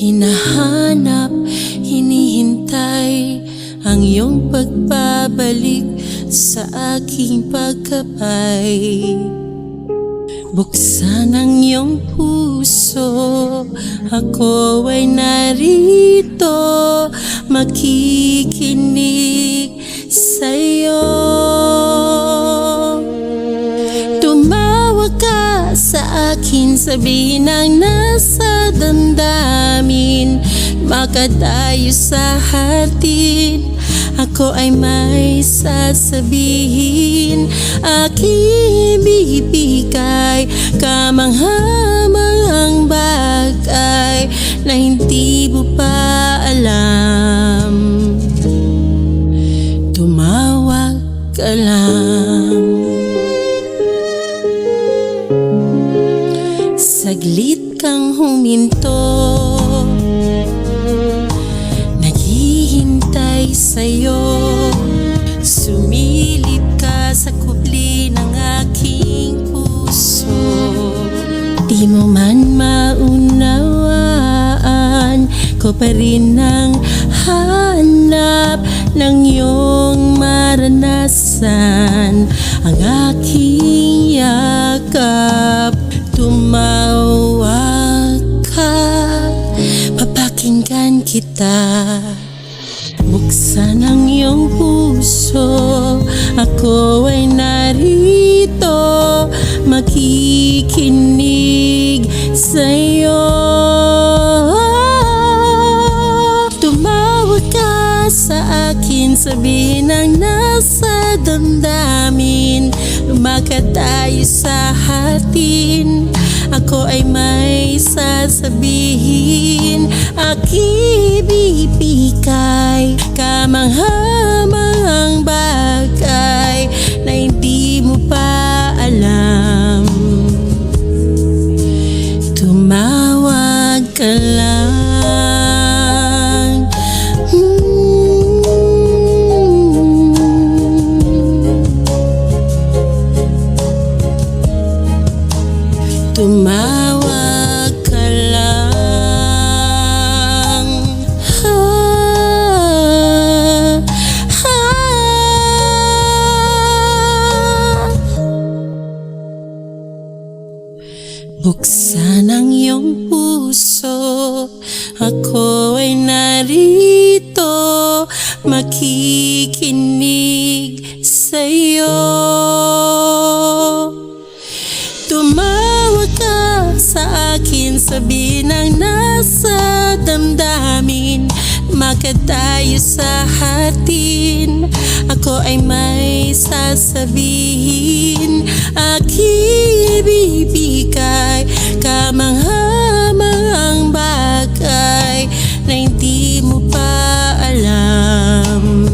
Hinahanap, hinihintay ang iyong pagbabalik sa aking pagkapay. Buksan ang iyong puso, ako ay narito, makikinig sa'yo. Tumawag ka sa akin, sabihin ang nasa damdamin, makadayo sa hatid. Ako ay may sasabihin, aking bibigay kamangha-manghang bagay na hindi mo pa alam. Tumawag ka lang. Saglit kang huminto, naghihintay sa'yo. Sumilip ka sa kubli ng aking puso. Di mo man maunawaan, ko pa rin ang hanap ng iyong maranasan. Ang aking yakap, tumawag ka, papakinggan kita. Buksan ang iyong puso, ako ay narito, makikinig sa'yo. Tumawag ka sa akin, sabihin ang nasa damdamin, lumakad tayo sa hatin. Ako ay may sasabihin, aking bibigay kamangha-manghang bagay na hindi mo pa alam. Tumawag ka lang. Tumawag ka lang. Buksan ang iyong puso, ako ay narito, makikinig sa'yo. Tumawag ka sa akin, sabihin ang nasa damdamin, lumakad tayo sa hatin. Ako ay may sasabihin, aking bibigay kamangha-manghang bagay na hindi mo pa alam.